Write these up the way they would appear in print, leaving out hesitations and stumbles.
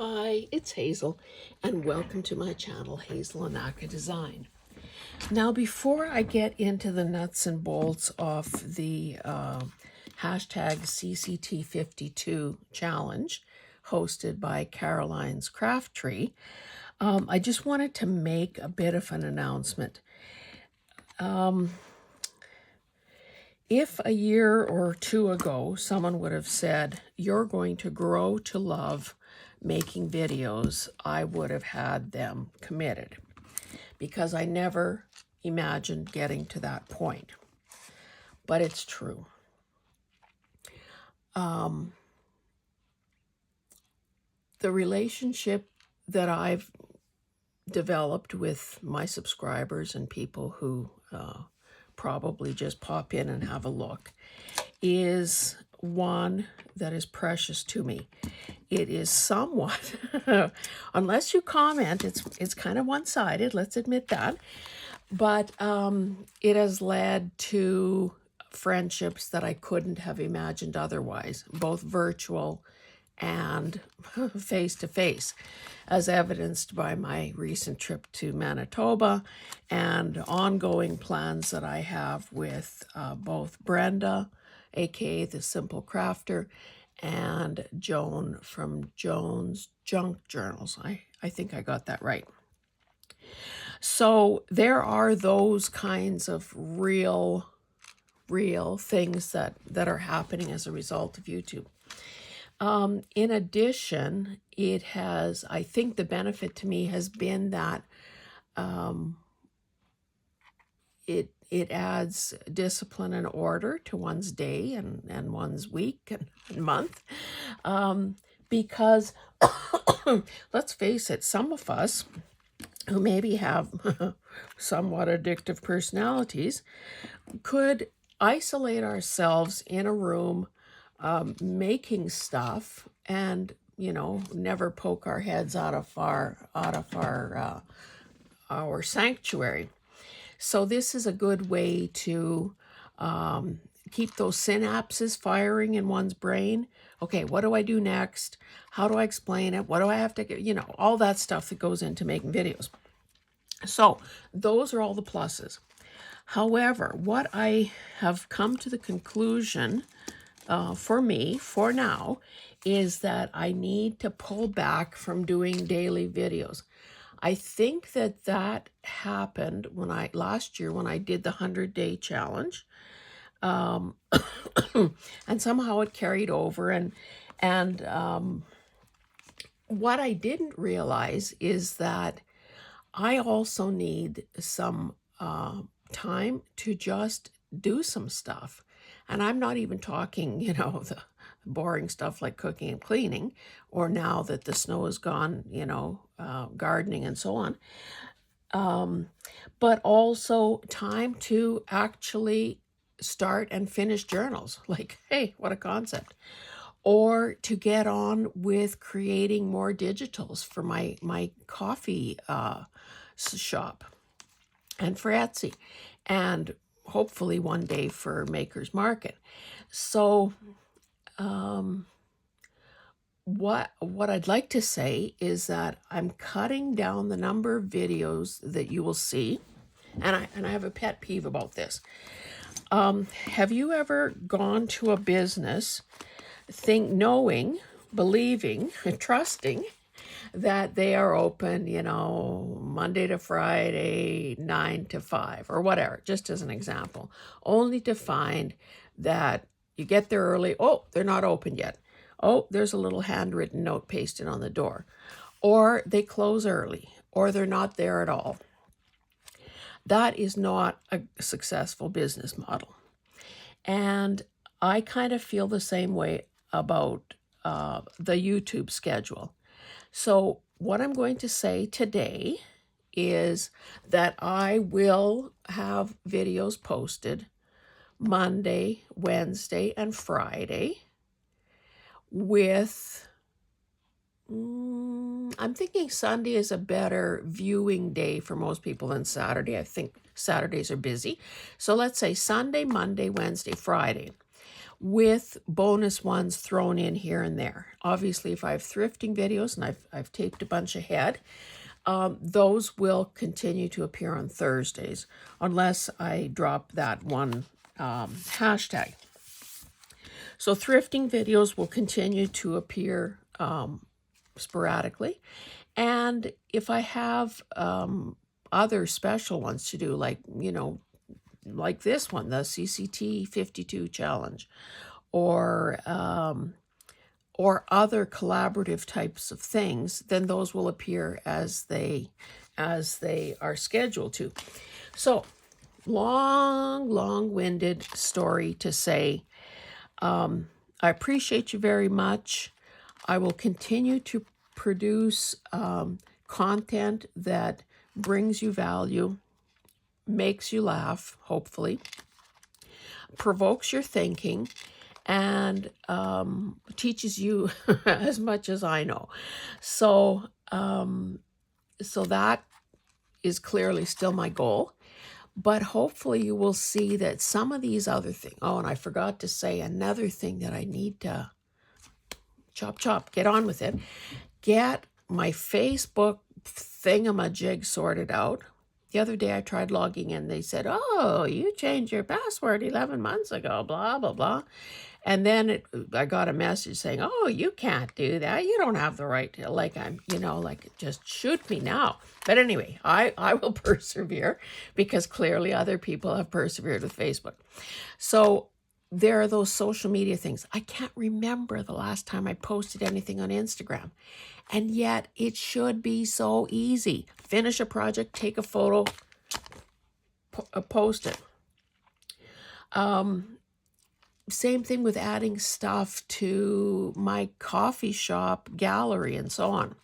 Hi, it's Hazel, and welcome to my channel, Hazel and Aka Design. Now, before I get into the nuts and bolts of the hashtag CCT52 challenge hosted by Caroline's Craft Tree, I just wanted to make a bit of an announcement. If a year or two ago someone would have said, you're going to grow to love making videos, I would have had them committed because I never imagined getting to that point. But it's true. The relationship that I've developed with my subscribers and people who probably just pop in and have a look is one that is precious to me. It is somewhat, unless you comment, it's kind of one-sided, let's admit that, but it has led to friendships that I couldn't have imagined otherwise, both virtual and face-to-face, as evidenced by my recent trip to Manitoba and ongoing plans that I have with both Brenda, aka the Simple Crafter, and Joan from Joan's Junk Journals. I think I got that right. So there are those kinds of real things that are happening as a result of YouTube. In addition, it has, I think the benefit to me has been that it adds discipline and order to one's day and one's week and month. Because let's face it, some of us who maybe have somewhat addictive personalities could isolate ourselves in a room making stuff and, you know, never poke our heads out of our sanctuary. So this is a good way to keep those synapses firing in one's brain. Okay, what do I do next? How do I explain it? What do I have to get? You know, all that stuff that goes into making videos. So those are all the pluses. However, what I have come to the conclusion for me, for now, is that I need to pull back from doing daily videos. I think that happened when last year when I did the 100-day challenge, and somehow it carried over. And what I didn't realize is that I also need some time to just do some stuff. And I'm not even talking, you know, the boring stuff like cooking and cleaning, or now that the snow is gone, you know, gardening and so on. But also time to actually start and finish journals. Like, hey, what a concept. Or to get on with creating more digitals for my coffee shop and for Etsy, and hopefully one day for Maker's Market. So what I'd like to say is that I'm cutting down the number of videos that you will see, and I have a pet peeve about this. Have you ever gone to a business knowing, believing, trusting that they are open, you know, Monday to Friday, 9 to 5 or whatever, just as an example, only to find that you get there early, oh, they're not open yet. Oh, there's a little handwritten note pasted on the door. Or they close early, or they're not there at all. That is not a successful business model. And I kind of feel the same way about the YouTube schedule. So what I'm going to say today is that I will have videos posted Monday, Wednesday, and Friday with, I'm thinking Sunday is a better viewing day for most people than Saturday. I think Saturdays are busy. So let's say Sunday, Monday, Wednesday, Friday, with bonus ones thrown in here and there. Obviously, if I have thrifting videos, and I've taped a bunch ahead, those will continue to appear on Thursdays, unless I drop that one hashtag. So thrifting videos will continue to appear sporadically. And if I have other special ones to do, like, like this one, the CCT 52 challenge, or other collaborative types of things, then those will appear as they are scheduled to. So, long-winded story to say, I appreciate you very much. I will continue to produce content that brings you value, makes you laugh, hopefully, provokes your thinking, and teaches you as much as I know. So, so that is clearly still my goal. But hopefully you will see that some of these other things. Oh, and I forgot to say another thing that I need to chop, get on with it. Get my Facebook thingamajig sorted out. The other day I tried logging in. They said, oh, you changed your password 11 months ago, blah, blah, blah. And then I got a message saying, oh, you can't do that. You don't have the right to, like, just shoot me now. But anyway, I will persevere, because clearly other people have persevered with Facebook. So there are those social media things. I can't remember the last time I posted anything on Instagram. And yet it should be so easy. Finish a project, take a photo, post it. Same thing with adding stuff to my coffee shop gallery and so on.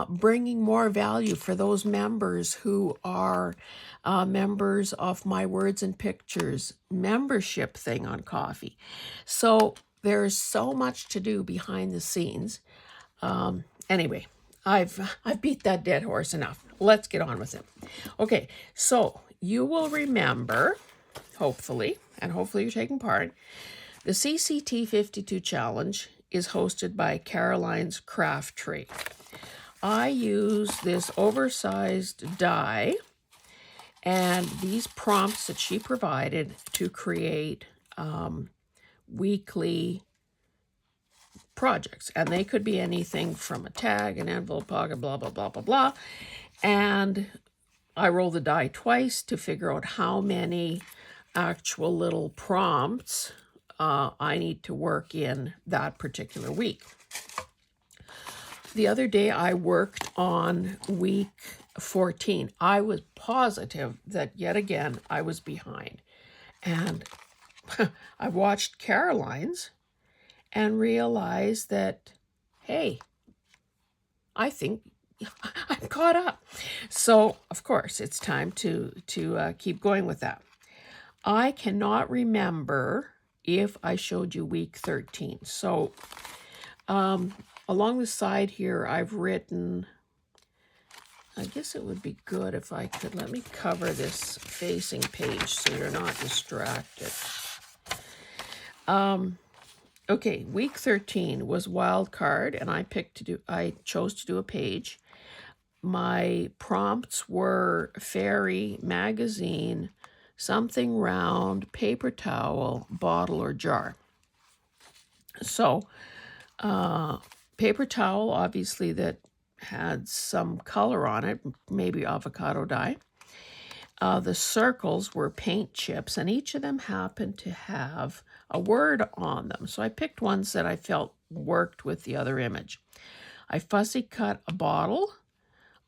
Bringing more value for those members who are members of my Words and Pictures membership thing on Coffee. So there's so much to do behind the scenes. Anyway, I've beat that dead horse enough. Let's get on with it. Okay, so you will remember, hopefully, and hopefully you're taking part, the CCT 52 challenge is hosted by Caroline's Craft Tree. I use this oversized die and these prompts that she provided to create weekly projects. And they could be anything from a tag, an envelope, pocket, blah, blah, blah, blah, blah. And I roll the die twice to figure out how many actual little prompts I need to work in that particular week. The other day I worked on week 14. I was positive that yet again I was behind. And I watched Caroline's and realized that, hey, I think I'm caught up. So, of course, it's time to keep going with that. I cannot remember if I showed you week 13. So, along the side here, I've written, I guess it would be good if I could, let me cover this facing page so you're not distracted. Okay, week 13 was wild card, and I chose to do a page. My prompts were fairy, magazine, something round, paper towel, bottle, or jar. So, paper towel, obviously, that had some color on it, maybe avocado dye. The circles were paint chips, and each of them happened to have a word on them. So I picked ones that I felt worked with the other image. I fussy cut a bottle.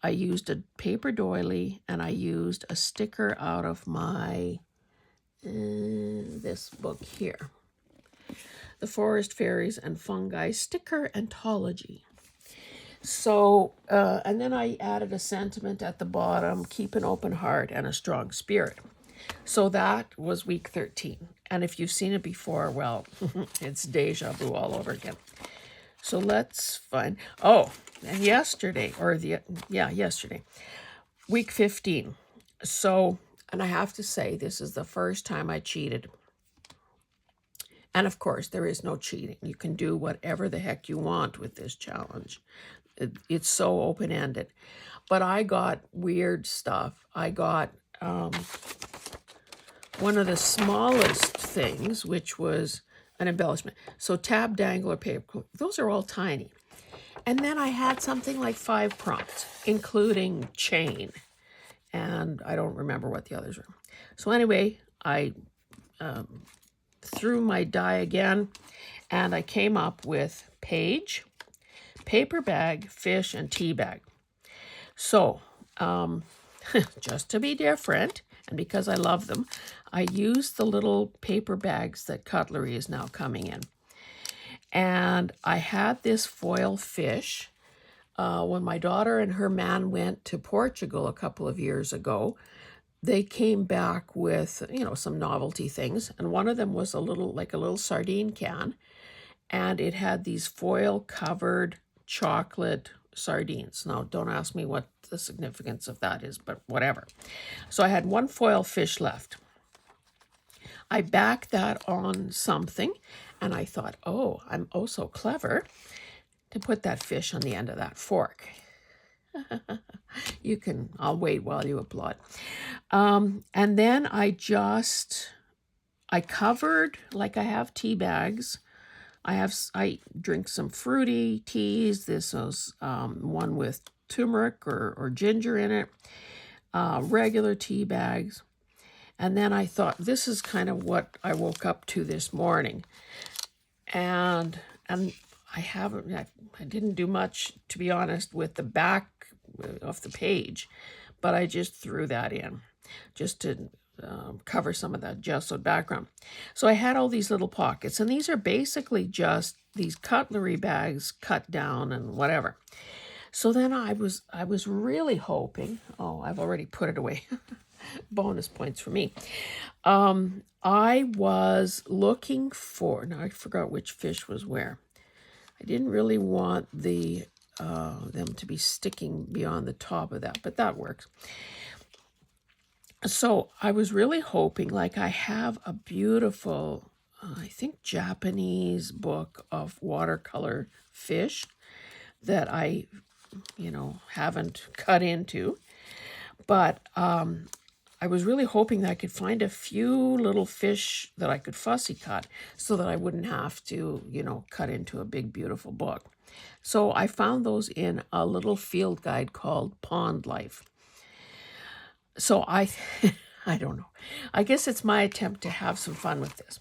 I used a paper doily, and I used a sticker out of my, this book here, The Forest Fairies and Fungi Sticker Anthology. So, and then I added a sentiment at the bottom, keep an open heart and a strong spirit. So that was week 13. And if you've seen it before, well, it's deja vu all over again. So let's find, and yesterday, week 15. So, and I have to say, this is the first time I cheated. And of course, there is no cheating. You can do whatever the heck you want with this challenge. It's so open-ended. But I got weird stuff. I got one of the smallest things, which was an embellishment. So tab, dangler, paper, those are all tiny. And then I had something like 5 prompts, including chain. And I don't remember what the others were. So anyway, I threw my die again, and I came up with page, paper bag, fish, and tea bag. So just to be different, and because I love them, I used the little paper bags that Cutlery is now coming in. And I had this foil fish. When my daughter and her man went to Portugal a couple of years ago, they came back with, some novelty things. And one of them was a little sardine can. And it had these foil covered chocolate sardines. Now, don't ask me what the significance of that is, but whatever. So I had one foil fish left. I backed that on something, and I thought, oh, I'm oh so clever to put that fish on the end of that fork. I'll wait while you applaud. And then I covered, like I have tea bags. I drink some fruity teas. This was one with turmeric or ginger in it, regular tea bags. And then I thought, this is kind of what I woke up to this morning. And I didn't do much, to be honest, with the back of the page, but I just threw that in just to cover some of that gessoed background. So I had all these little pockets, and these are basically just these Cutlery bags cut down and whatever. So then I was really hoping, I've already put it away. Bonus points for me. I was looking for, now I forgot which fish was where. I didn't really want them to be sticking beyond the top of that, but that works. So I was really hoping, like I have a beautiful, I think Japanese book of watercolor fish that I, haven't cut into, but I was really hoping that I could find a few little fish that I could fussy cut so that I wouldn't have to, cut into a big, beautiful book. So I found those in a little field guide called Pond Life. So I don't know. I guess it's my attempt to have some fun with this.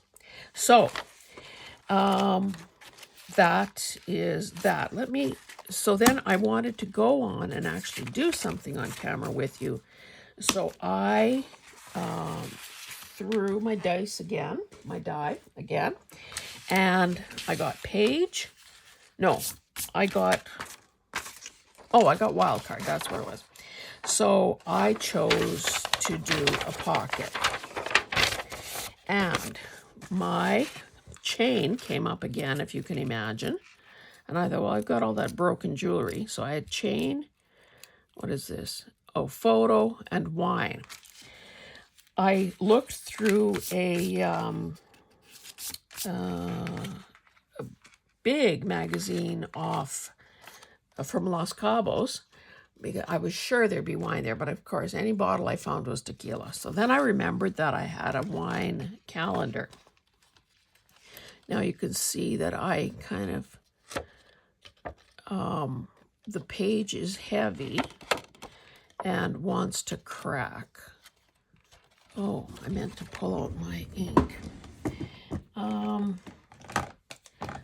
So that is that. So then I wanted to go on and actually do something on camera with you. So I threw my die again, and I got page. No, I got wild card. That's what it was. So I chose to do a pocket, and my chain came up again, if you can imagine. And I thought, well, I've got all that broken jewelry. So I had chain. What is this? Oh, photo and wine. I looked through a big magazine from Los Cabos, because I was sure there'd be wine there, but of course any bottle I found was tequila. So then I remembered that I had a wine calendar. Now you can see that I kind of, the page is heavy and wants to crack. Oh, I meant to pull out my ink.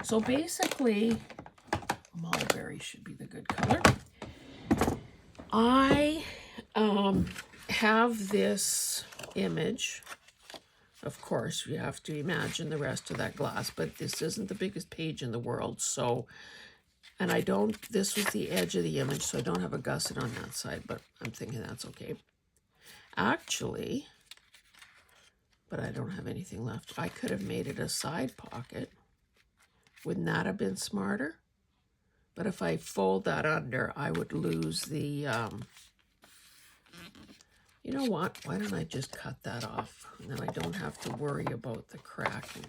So basically, mulberry should be the good color. I have this image. Of course, you have to imagine the rest of that glass, but this isn't the biggest page in the world. So, and this was the edge of the image, so I don't have a gusset on that side, but I'm thinking that's okay. Actually, but I don't have anything left. I could have made it a side pocket. Wouldn't that have been smarter? But if I fold that under, I would lose the, you know what? Why don't I just cut that off? And then I don't have to worry about the cracking.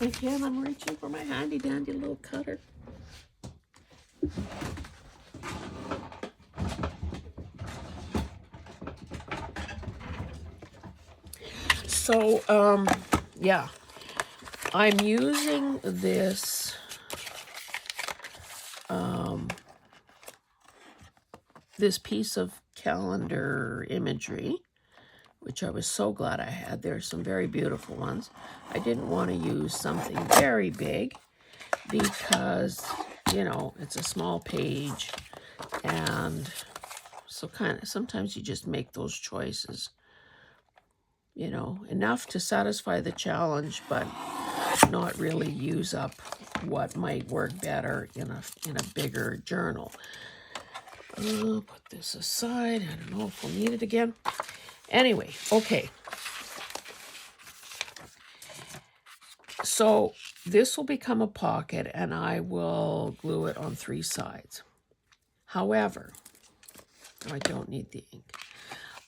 Again, I'm reaching for my handy dandy little cutter. So, yeah, I'm using this, this piece of calendar imagery, which I was so glad I had. There's some very beautiful ones. I didn't want to use something very big because, you know, it's a small page, and so kind of sometimes you just make those choices. You know, enough to satisfy the challenge, but not really use up what might work better in a bigger journal. Put this aside. I don't know if we'll need it again. Anyway, okay. So this will become a pocket, and I will glue it on 3 sides. However, I don't need the ink.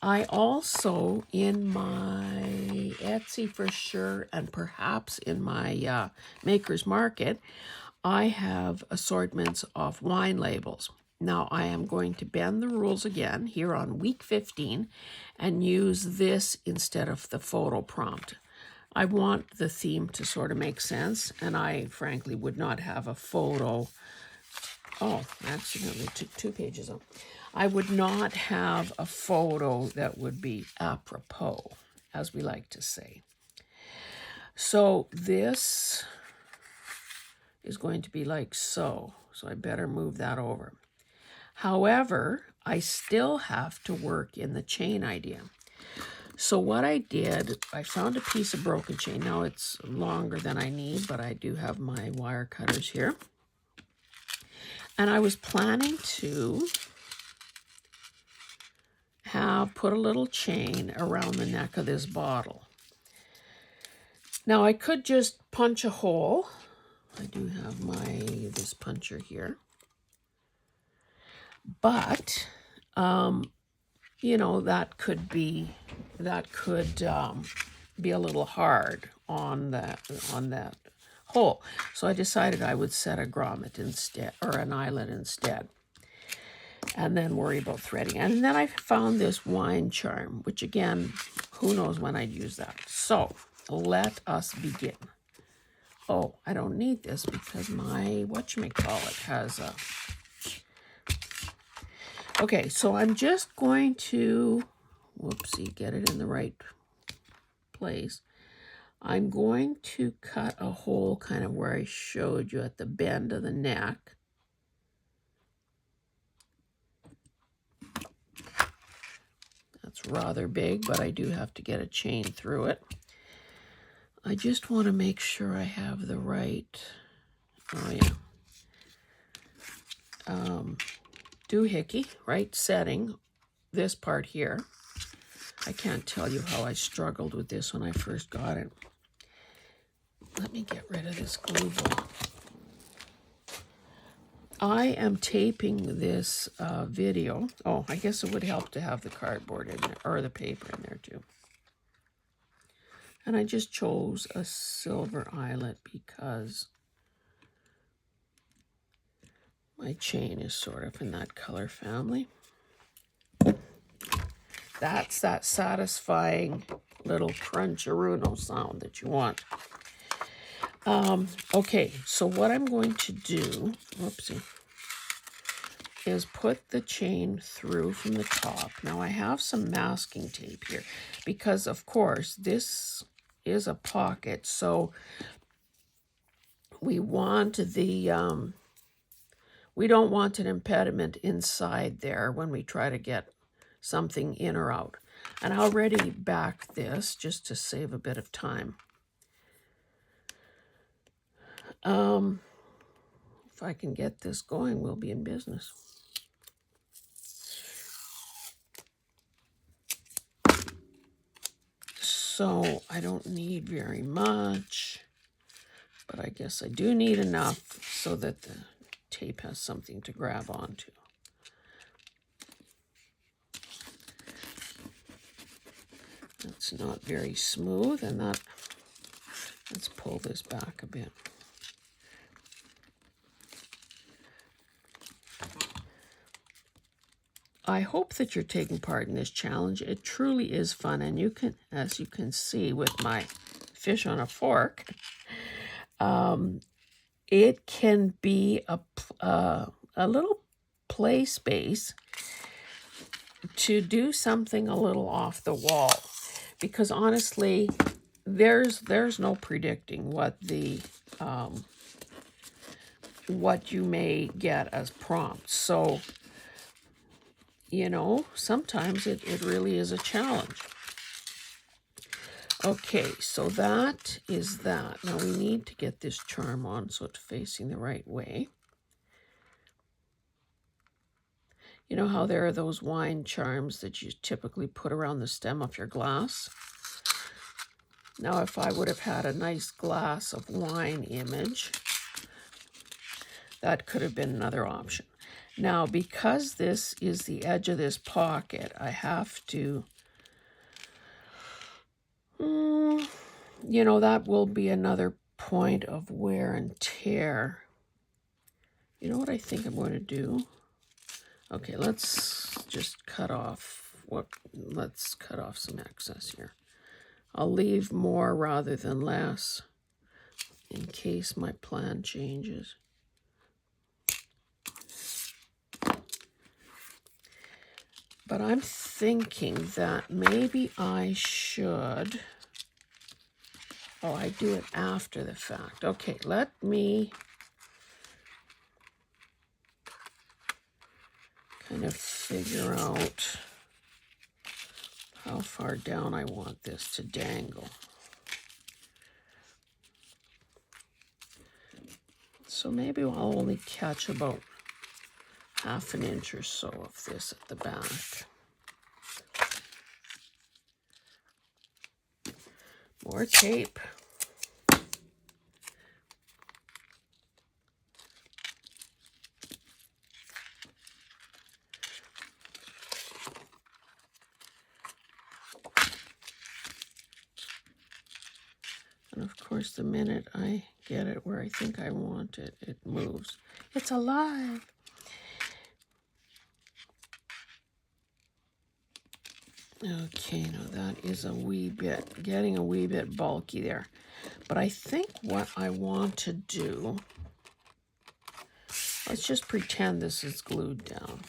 I also, in my Etsy for sure, and perhaps in my Maker's Market, I have assortments of wine labels. Now, I am going to bend the rules again here on week 15 and use this instead of the photo prompt. I want the theme to sort of make sense, and I frankly would not have a photo. Oh, I accidentally took 2 pages up. I would not have a photo that would be apropos, as we like to say. So this is going to be like so. So I better move that over. However, I still have to work in the chain idea. So what I did, I found a piece of broken chain. Now it's longer than I need, but I do have my wire cutters here. And I was planning to put a little chain around the neck of this bottle. Now I could just punch a hole. I do have this puncher here. But, you know, that could be a little hard on that hole. So I decided I would set a grommet instead, or an eyelet instead, and then worry about threading. And then I found this wine charm, which again, who knows when I'd use that. So let us begin. Oh, I don't need this because my whatchamacallit has a... Okay, so I'm just going to, whoopsie, get it in the right place. I'm going to cut a hole kind of where I showed you at the bend of the neck. That's rather big, but I do have to get a chain through it. I just want to make sure I have the right, oh yeah, doohickey, right setting, this part here. I can't tell you how I struggled with this when I first got it. Let me get rid of this glue ball. I am taping this video. Oh, I guess it would help to have the cardboard in there, or the paper in there too. And I just chose a silver eyelet because my chain is sort of in that color family. That's that satisfying little cruncharuno sound that you want. Okay, so what I'm going to do, whoopsie, is put the chain through from the top. Now I have some masking tape here because, of course, this is a pocket, so we want the we don't want an impediment inside there when we try to get something in or out. And I'll already back this just to save a bit of time. If I can get this going, we'll be in business. So I don't need very much, but I guess I do need enough so that the tape has something to grab onto. That's not very smooth, and let's pull this back a bit. I hope that you're taking part in this challenge. It truly is fun, and you can, as you can see with my fish on a fork, it can be a little play space to do something a little off the wall, because honestly, there's no predicting what what you may get as prompts. So, you know, sometimes it really is a challenge. Okay, so that is that. Now we need to get this charm on so it's facing the right way. You know how there are those wine charms that you typically put around the stem of your glass? Now, if I would have had a nice glass of wine image, that could have been another option. Now, because this is the edge of this pocket, I have to, you know, that will be another point of wear and tear. You know what I think I'm going to do? Okay, let's just cut off let's cut off some excess here. I'll leave more rather than less in case my plan changes. But I'm thinking that maybe I should, oh, I do it after the fact. Okay, let me kind of figure out how far down I want this to dangle. So maybe I'll only catch about ½ an inch or so of this at the back. More tape. And of course, the minute I get it where I think I want it, it moves. It's alive. Okay, now that is getting a wee bit bulky there. But I think what I want to do, let's just pretend this is glued down.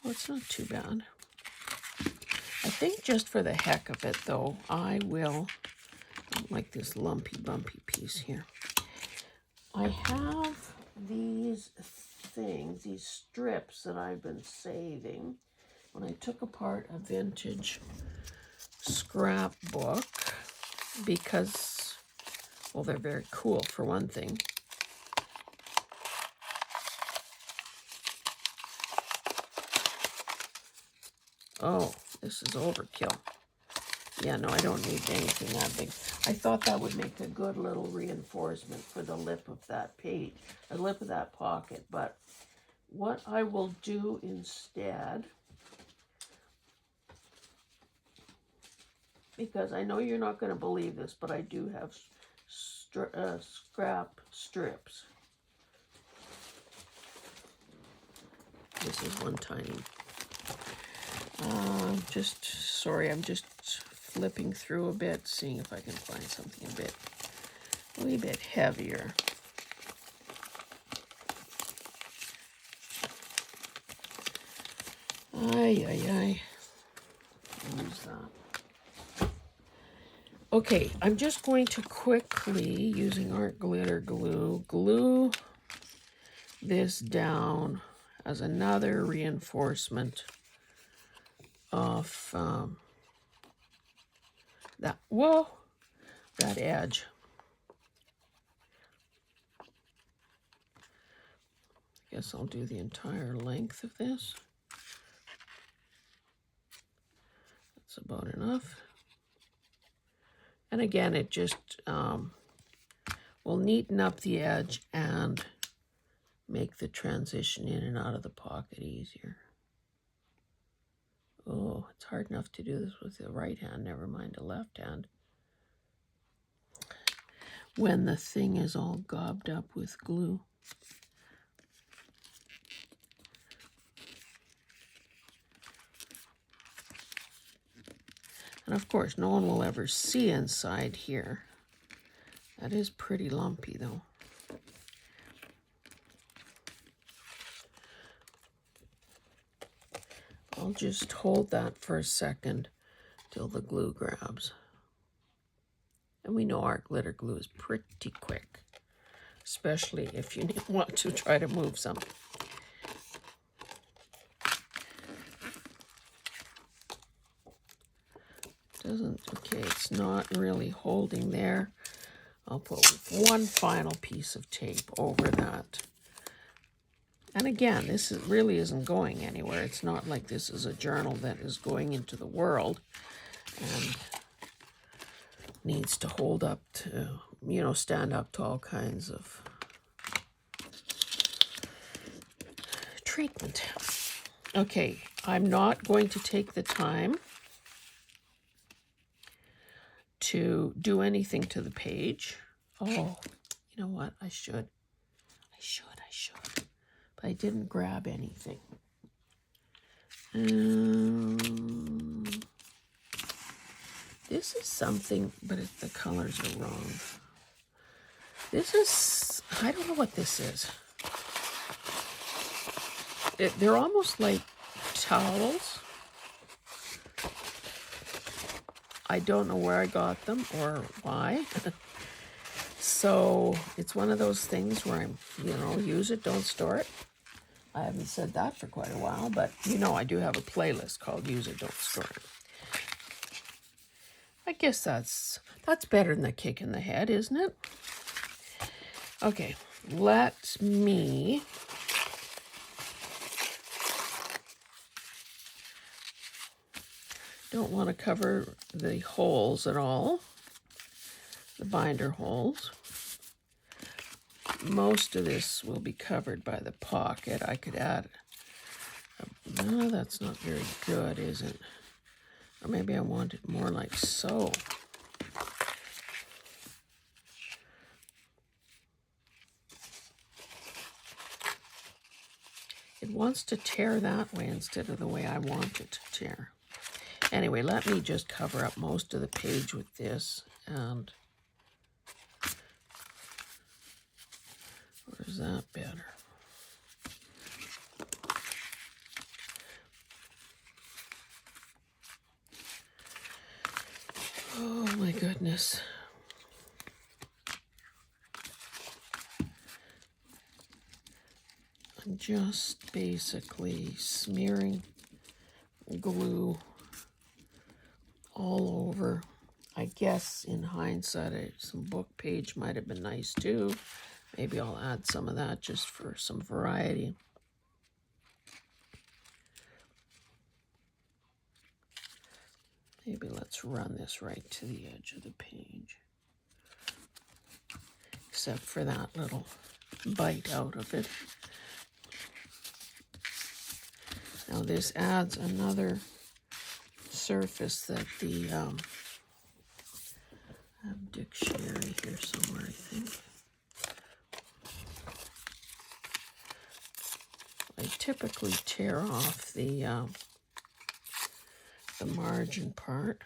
Oh, it's not too bad. I think just for the heck of it, though, I will, like this lumpy, bumpy piece here. I have these things, these strips that I've been saving when I took apart a vintage scrapbook because, well, they're very cool for one thing. Oh, this is overkill. Yeah, no, I don't need anything that big. I thought that would make a good little reinforcement for the lip of that page, the lip of that pocket. But what I will do instead, because I know you're not going to believe this, but I do have scrap strips. This is one tiny. I'm just flipping through a bit, seeing if I can find something a wee bit heavier. Ay. Use that. Okay, I'm just going to quickly, using art glitter glue, glue this down as another reinforcement of that edge. I guess I'll do the entire length of this. That's about enough. And again, it just will neaten up the edge and make the transition in and out of the pocket easier. Oh, it's hard enough to do this with the right hand, never mind the left hand. When the thing is all gobbed up with glue. And of course, no one will ever see inside here. That is pretty lumpy though. I'll just hold that for a second till the glue grabs. And we know our glitter glue is pretty quick, especially if you want to try to move something. Okay, it's not really holding there. I'll put one final piece of tape over that. And again, this really isn't going anywhere. It's not like this is a journal that is going into the world and needs to hold up to, you know, stand up to all kinds of treatment. Okay, I'm not going to take the time to do anything to the page. Oh, you know what? I should. But I didn't grab anything. This is something, but the colors are wrong. This is, I don't know what this is. They're almost like towels. I don't know where I got them or why. So it's one of those things where I'm, you know, use it, don't store it. I haven't said that for quite a while, but you know I do have a playlist called Use It, Don't Store It. I guess that's better than a kick in the head, isn't it? Okay, let me don't want to cover the holes at all, the binder holes. Most of this will be covered by the pocket. I could add, no, that's not very good, is it? Or maybe I want it more like so. It wants to tear that way instead of the way I want it to tear. Anyway, let me just cover up most of the page with this. And where's that better? Oh my goodness. I'm just basically smearing glue all over. I guess in hindsight, some book page might have been nice too. Maybe I'll add some of that just for some variety. Maybe let's run this right to the edge of the page. Except for that little bite out of it. Now this adds another surface that the I have a dictionary here somewhere, I think. I typically tear off the margin part.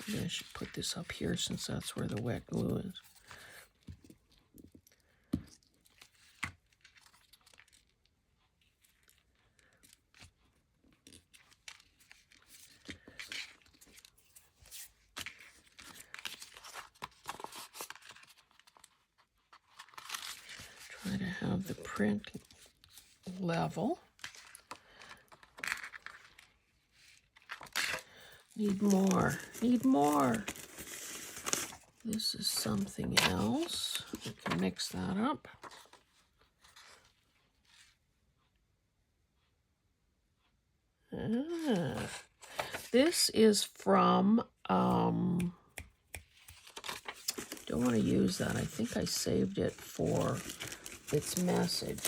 Maybe I should put this up here since that's where the wet glue is. Try to have the print level. Need more. Need more. This is something else. We can mix that up. This is from, don't want to use that. I think I saved it for its message.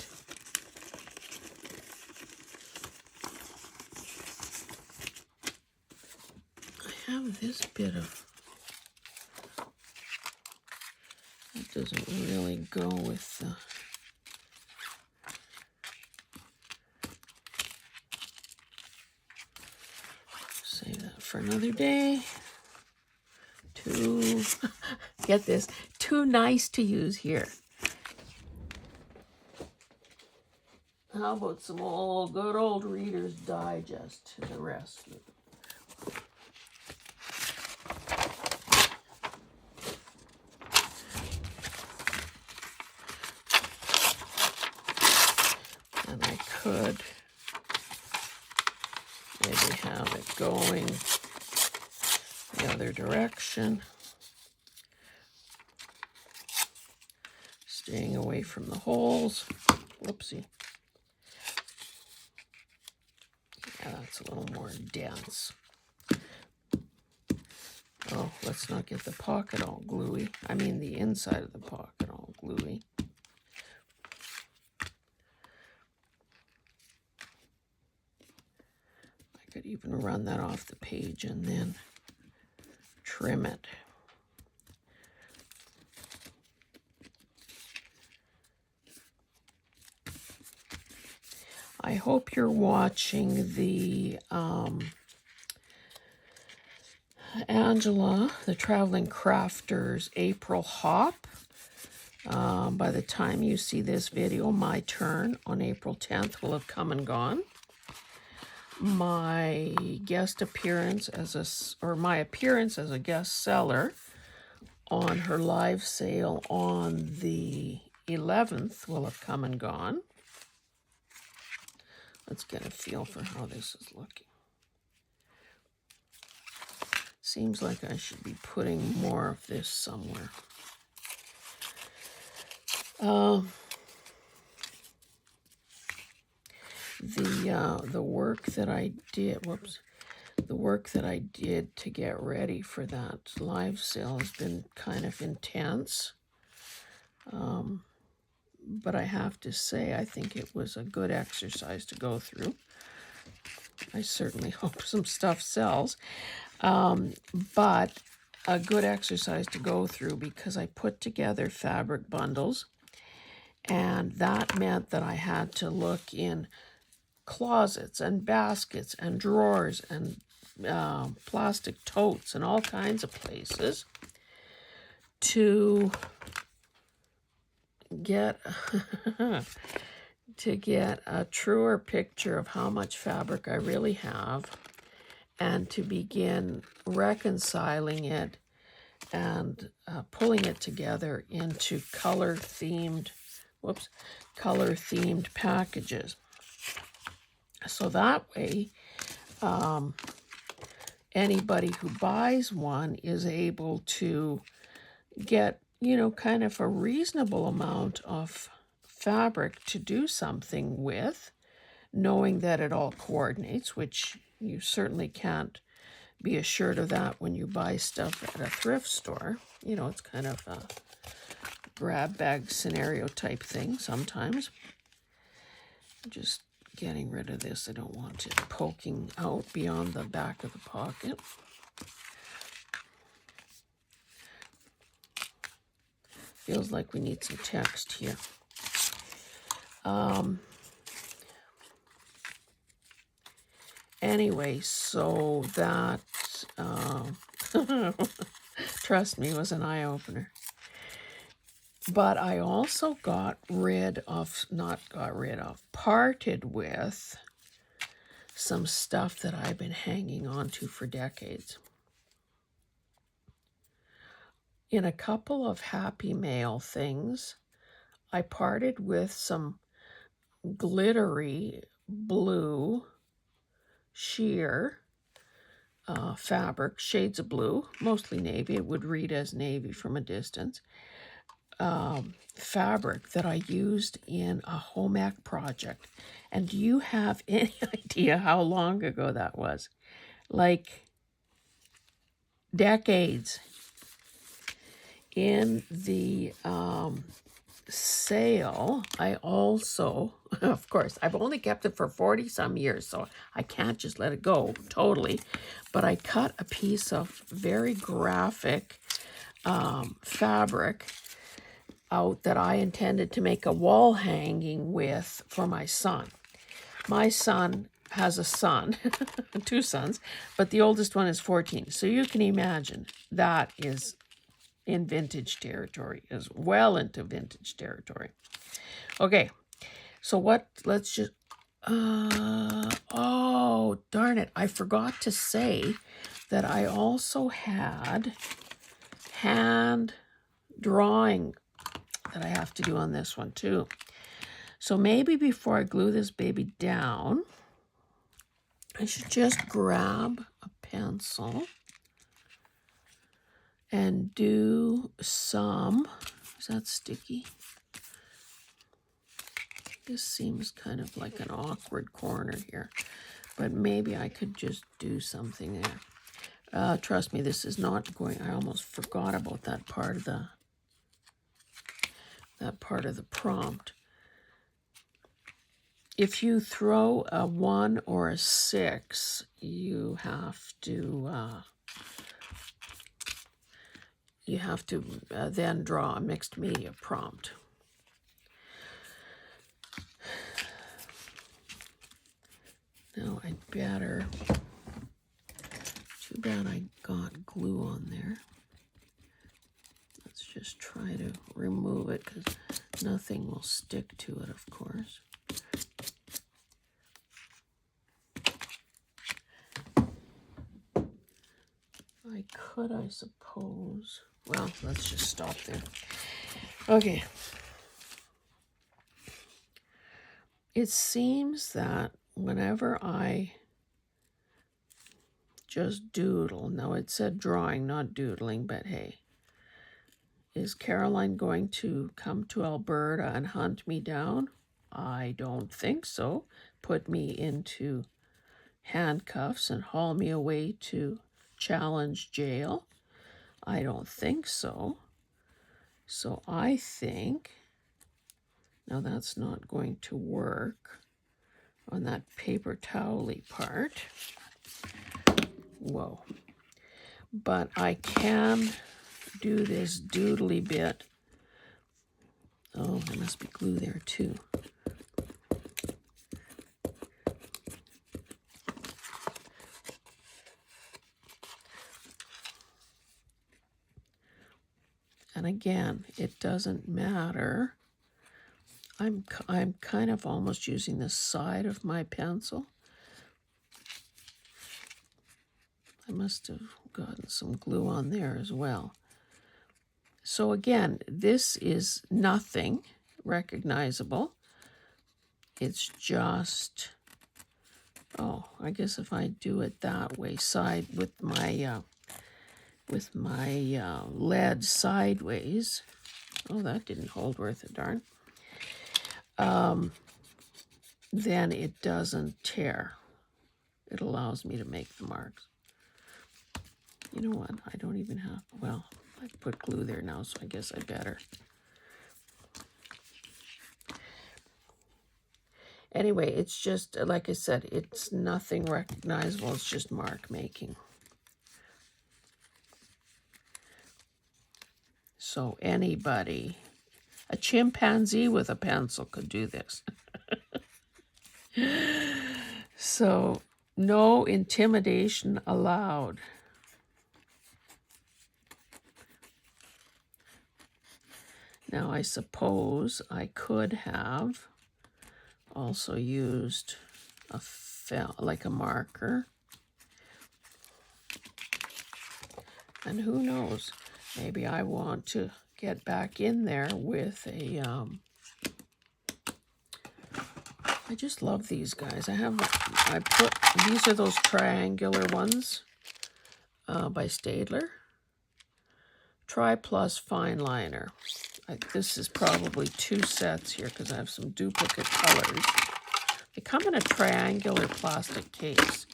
I have this bit of, that doesn't really go with the, save that for another day. Too, get this, too nice to use here. How about some old, good old Reader's Digest to the rest of it? And I could maybe have it going the other direction. Staying away from the holes. Whoopsie. Yeah, that's a little more dense. Oh, let's not get the pocket all gluey. I mean the inside of the pocket all gluey. I could even run that off the page and then trim it. I hope you're watching the Angela, the Traveling Crafters April Hop. By the time you see this video, my turn on April 10th will have come and gone. My guest appearance my appearance as a guest seller on her live sale on the 11th will have come and gone. Let's get a feel for how this is looking. Seems like I should be putting more of this somewhere. The work that I did, the work that I did to get ready for that live sale has been kind of intense. But I have to say, I think it was a good exercise to go through. I certainly hope some stuff sells. But a good exercise to go through because I put together fabric bundles, and that meant that I had to look in closets and baskets and drawers and plastic totes and all kinds of places to get a truer picture of how much fabric I really have, and to begin reconciling it and pulling it together into color-themed packages. So that way, anybody who buys one is able to get, kind of a reasonable amount of fabric to do something with, knowing that it all coordinates, which you certainly can't be assured of that when you buy stuff at a thrift store. It's kind of a grab bag scenario type thing sometimes. Just getting rid of this. I don't want it poking out beyond the back of the pocket. Feels like we need some text here. Anyway, so that, trust me, was an eye-opener. But I also parted with some stuff that I've been hanging on to for decades. In a couple of Happy Mail things, I parted with some glittery blue sheer fabric, shades of blue, mostly navy. It would read as navy from a distance. Fabric that I used in a home ec project. And do you have any idea how long ago that was? Like decades. In the sale, I also, of course, I've only kept it for 40 some years, so I can't just let it go totally. But I cut a piece of very graphic fabric out that I intended to make a wall hanging with for my son. My son has a son, two sons, but the oldest one is 14. So you can imagine that is in vintage territory, is well into vintage territory. Okay, so let's just, oh, darn it. I forgot to say that I also had hand drawing that I have to do on this one too. So maybe before I glue this baby down, I should just grab a pencil and do some, is that sticky? This seems kind of like an awkward corner here, but maybe I could just do something there. Trust me, this is not going, I almost forgot about that part of the prompt. If you throw a 1 or a 6, you have to then draw a mixed media prompt. Now I'd better, too bad I got glue on there. Let's just try to remove it because nothing will stick to it, of course. I could, I suppose. Well, let's just stop there. Okay. It seems that whenever I just doodle, now it said drawing, not doodling, but hey, is Caroline going to come to Alberta and hunt me down? I don't think so. Put me into handcuffs and haul me away to Challenge jail? I don't think so. So I think, now that's not going to work on that paper towel-y part. Whoa. But I can do this doodly bit. Oh, there must be glue there too. And again, it doesn't matter. I'm kind of almost using the side of my pencil. I must have gotten some glue on there as well. So again, this is nothing recognizable. It's just, oh, I guess if I do it that way, side with my lead sideways. Oh, that didn't hold worth a darn. Then it doesn't tear. It allows me to make the marks. You know what? I don't even have, well, I put glue there now, so I guess I better. Anyway, it's just, like I said, it's nothing recognizable. It's just mark making. So anybody, a chimpanzee with a pencil could do this. So no intimidation allowed. Now I suppose I could have also used like a marker. And who knows, maybe I want to get back in there with a, I just love these guys. These are those triangular ones by Staedtler. Tri Plus Fine Liner. This is probably 2 sets here because I have some duplicate colors. They come in a triangular plastic case.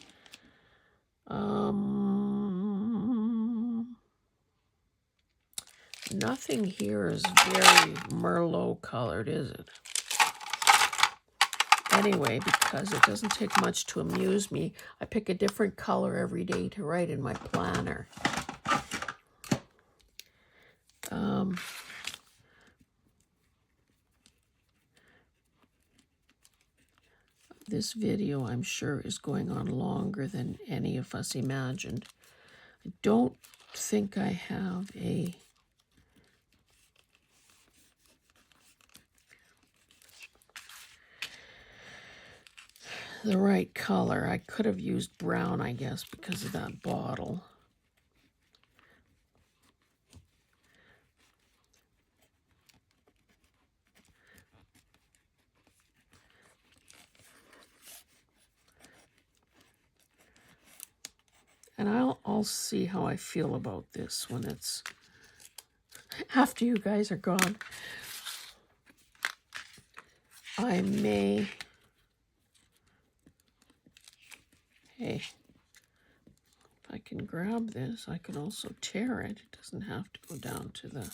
Nothing here is very Merlot colored, is it? Anyway, because it doesn't take much to amuse me, I pick a different color every day to write in my planner. This video, I'm sure, is going on longer than any of us imagined. I don't think I have the right color. I could have used brown, I guess, because of that bottle. And I'll see how I feel about this when it's after you guys are gone. I may, hey, if I can grab this, I can also tear it. It doesn't have to go down to the,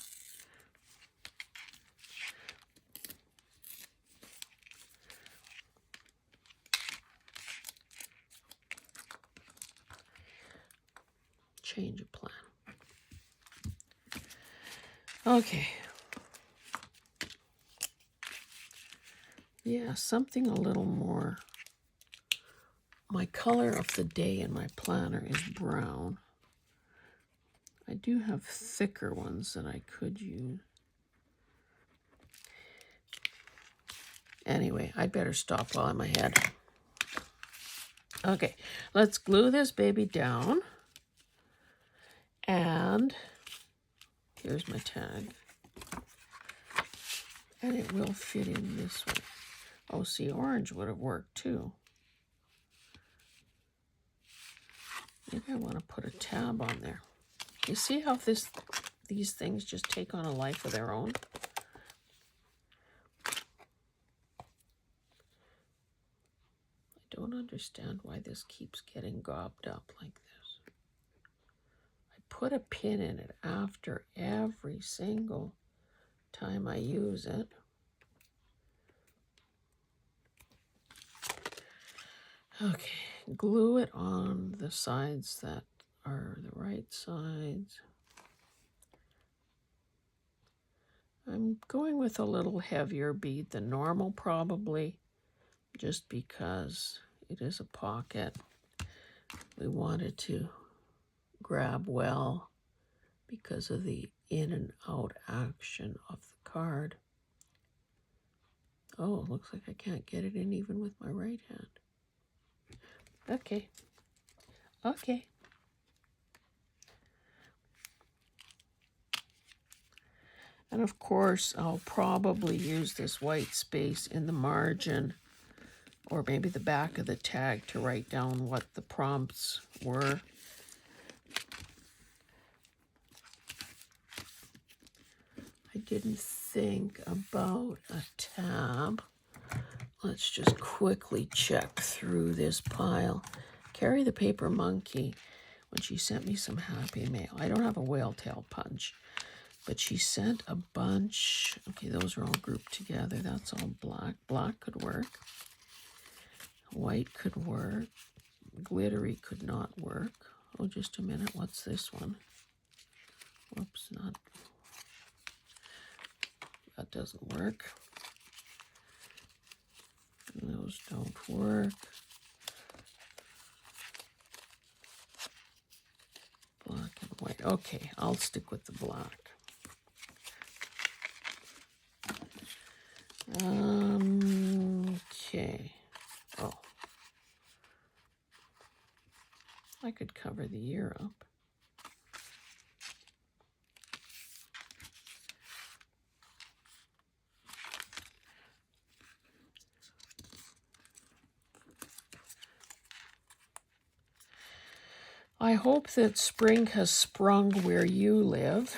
change of plan. Okay. Yeah, something a little more. My color of the day in my planner is brown. I do have thicker ones that I could use. Anyway, I'd better stop while I'm ahead. Okay, let's glue this baby down. And here's my tag. And it will fit in this way. Oh, see, orange would have worked too. Maybe I want to put a tab on there. You see how these things just take on a life of their own? I don't understand why this keeps getting gobbed up like this. I put a pin in it after every single time I use it. Okay, glue it on the sides that are the right sides. I'm going with a little heavier bead than normal probably, just because it is a pocket. We wanted to grab well because of the in and out action of the card. Oh, looks like I can't get it in even with my right hand. Okay. Okay. And of course, I'll probably use this white space in the margin or maybe the back of the tag to write down what the prompts were. I didn't think about a tab. Let's just quickly check through this pile. Carrie the Paper Monkey, when she sent me some happy mail. I don't have a whale tail punch, but she sent a bunch. Okay, those are all grouped together. That's all black. Black could work. White could work. Glittery could not work. Oh, just a minute. What's this one? Whoops, not. That doesn't work. Those don't work. Black and white. Okay, I'll stick with the black. Okay. Oh. I could cover the ear up. I hope that spring has sprung where you live.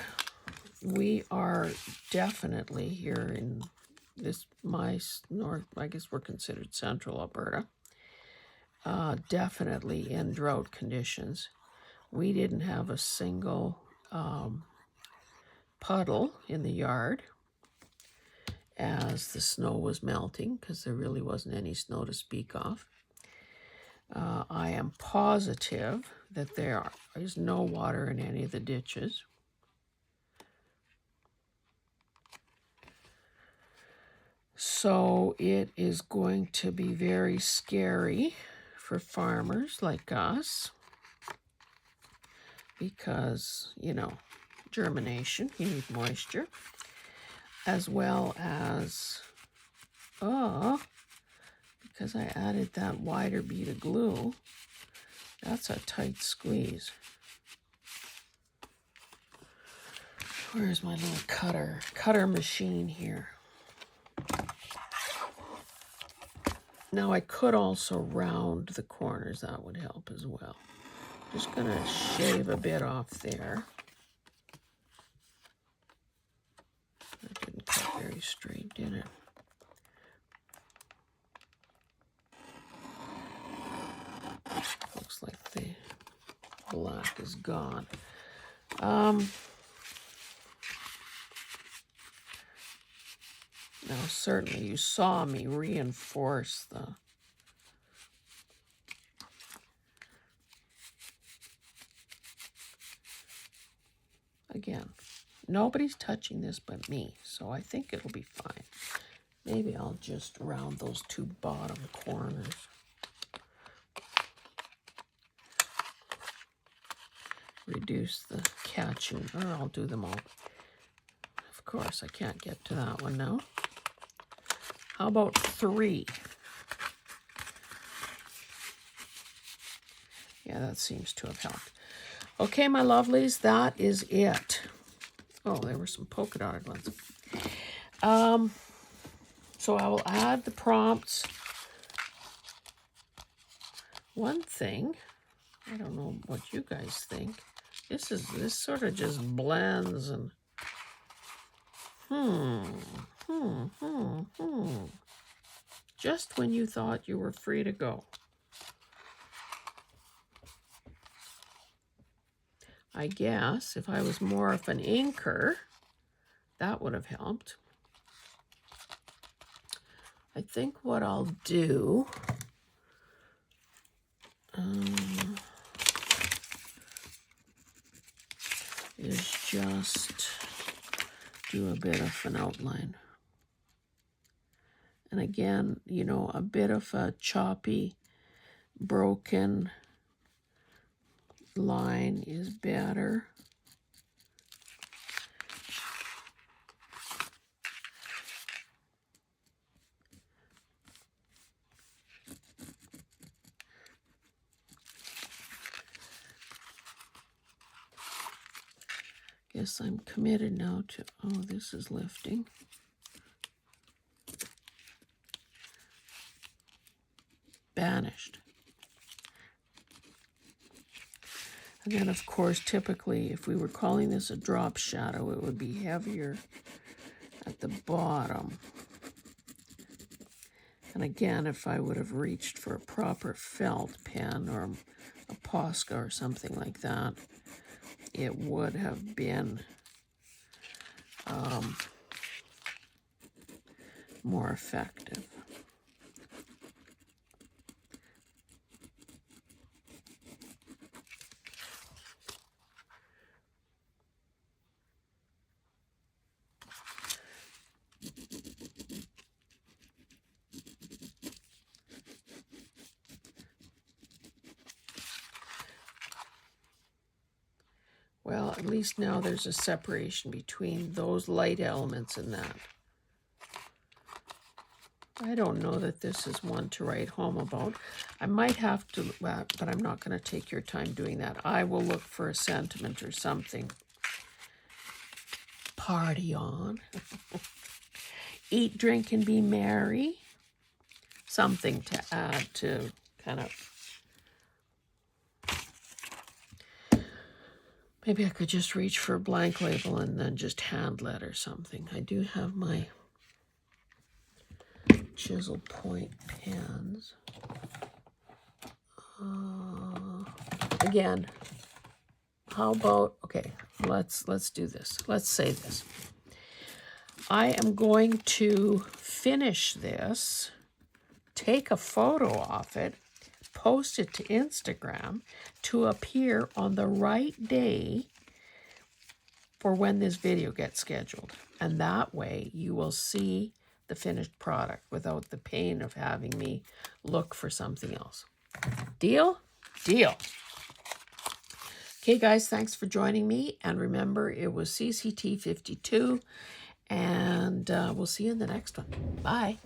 We are definitely here in my north, I guess we're considered central Alberta, definitely in drought conditions. We didn't have a single puddle in the yard as the snow was melting, because there really wasn't any snow to speak of. I am positive that there is no water in any of the ditches. So it is going to be very scary for farmers like us because, you know, germination, you need moisture, as well as, because I added that wider bead of glue, that's a tight squeeze. Where's my little cutter machine here? Now I could also round the corners, that would help as well. Just gonna shave a bit off there. That didn't cut very straight, did it? Looks like the black is gone. Now, certainly you saw me reinforce the again. Nobody's touching this but me, so I think it'll be fine. Maybe I'll just round those two bottom corners. Reduce the catching, or I'll do them all. Of course, I can't get to that one now. How about 3? Yeah, that seems to have helped. Okay, my lovelies, that is it. Oh, there were some polka dotted ones. So I will add the prompts. One thing, I don't know what you guys think. This sort of just blends and just when you thought you were free to go. I guess if I was more of an inker, that would have helped. I think what I'll do is just do a bit of an outline. And again, you know, a bit of a choppy, broken line is better. Guess I'm committed now to, oh, this is lifting. Banished. And then, of course, typically, if we were calling this a drop shadow, it would be heavier at the bottom. And again, if I would have reached for a proper felt pen or a Posca or something like that, it would have been more effective. Well, at least now there's a separation between those light elements and that. I don't know that this is one to write home about. I might have to, but I'm not going to take your time doing that. I will look for a sentiment or something. Party on. Eat, drink, and be merry. Something to add to kind of... Maybe I could just reach for a blank label and then just hand letter something. I do have my chisel point pens. Again, how about, okay, let's do this. Let's say this. I am going to finish this, take a photo of it, post it to Instagram to appear on the right day for when this video gets scheduled. And that way you will see the finished product without the pain of having me look for something else. Deal? Deal. Okay, guys, thanks for joining me. And remember, it was CCT 52. And we'll see you in the next one. Bye.